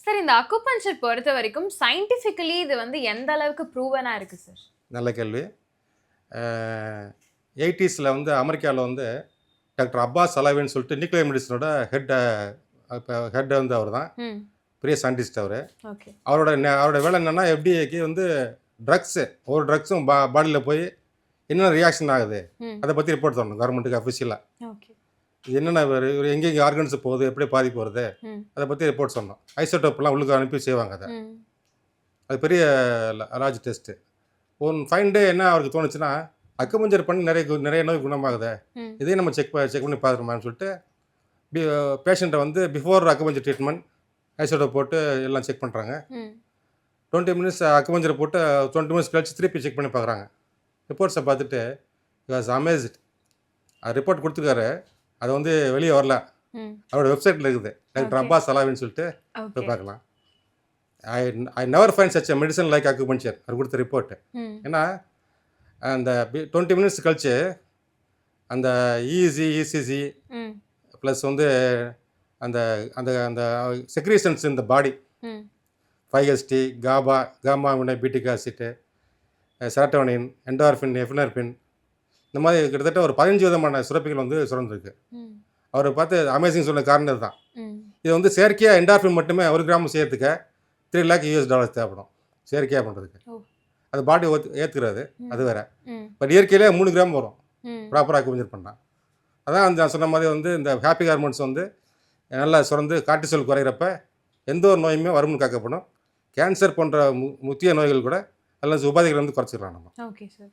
Sir இந்த acupuncture பொறுத்த வரைக்கும் சயின்டிஃபிக்கலி இது வந்து எந்த அளவுக்கு ப்ரூவனா இருக்கு சார்? நல்ல கேள்வி. 80ஸ்ல வந்து அமெரிக்காவில் வந்து டாக்டர் அப்பாஸ் அலாவின்னு சொல்லிட்டு நியூக்ளியர் மெடிசனோட ஹெட் வந்து அவர் தான். ம். பெரிய சயின்டிஸ்ட் அவர். ஓகே. அவரோட வேலை என்னென்னா எஃப்டிஏக்கு வந்து ஒவ்வொரு ட்ரக்ஸும் பாடியில் போய் என்னென்ன ரியாக்ஷன் ஆகுது ம். அதை பற்றி ரிப்போர்ட் தரணும் கவர்மெண்ட்டுக்கு அஃபிஷியலாக. ஓகே. இது என்னென்ன எங்கெங்கே ஆர்கன்ஸ் போகுது, எப்படி பாதிப்பு வருது, ம். அதை பற்றி ரிப்போர்ட் சொல்லணும். ஐசோடோப்லாம் உள்ளுக்கு அனுப்பி செய்வாங்க அதை. ம். அது பெரிய large test. One fine day என்ன அவருக்கு தோணுச்சுன்னா, அக்குபஞ்சர் பண்ணி நிறைய நோய் குணமாகுது, ம். இதையும் நம்ம செக் பண்ணி பார்த்துருமான்னு சொல்லிட்டு பேஷண்ட்டை வந்து பிஃபோர் அக்குபஞ்சர் ட்ரீட்மெண்ட் ஐசோடோப் போட்டு எல்லாம் செக் பண்ணுறாங்க. ம். 20 மினிட்ஸ் அக்குபஞ்சர் போட்டு 20 மினிட்ஸ் கழிச்சு திருப்பி செக் பண்ணி பார்க்குறாங்க. ரிப்போர்ட்ஸை பார்த்துட்டு வாஸ் அமேஸ்ட். ரிப்போர்ட் கொடுத்துருக்காரு, அது வந்து வெளியே வரல, ம். அவரோட வெப்சைட்டில் இருக்குது. Doctor Okay. அப்பாஸ் அலாவின்னு சொல்லிட்டு போய் ஓகே. பார்க்கலாம். I never find such a medicine like acupuncture. அவர் கொடுத்த ரிப்போர்ட்டு. ம். ஏன்னா அந்த 20 மினிட்ஸ் கழிச்சு அந்த இஇசி இசிசி ம். ப்ளஸ் வந்து அந்த அந்த அந்த செக்ரீஷன்ஸ் இந்த பாடி ம். 5HT gamma butyric acid serotonin endorphin epinephrine இந்த மாதிரி கிட்டத்தட்ட ஒரு 15 விதமான சுரப்பிகள் வந்து சுரந்திருக்கு. ம். அவரை பார்த்து அமேசிங் சொன்ன காரணம் இதுதான். ம். இது வந்து செயற்கையாக என்டார்ஃபின் மட்டுமே 1 கிராம் செய்யறதுக்கு $3 lakh தேவைப்படும் செயற்கையாக பண்ணுறதுக்கு. ஓ. அது பாடி ஏற்றுக்கிறது, அது வேற. ம். பட் இயற்கையிலே 3 கிராம் வரும் ம். ப்ராப்பராக அக்குபஞ்சர் பண்ணால். அதான் அந்த நான் சொன்ன மாதிரி வந்து இந்த ஹாப்பி ஹார்மோன்ஸ் வந்து நல்லா சுரந்து கார்டிசோல் குறையிறப்ப எந்த ஒரு நோயுமே வரும்னு காக்கப்படும். கேன்சர் போன்ற முக்கிய நோய்கள் கூட அல்லது உபாதைகள் வந்து குறைச்சிடலாம் நம்ம. Okay sir.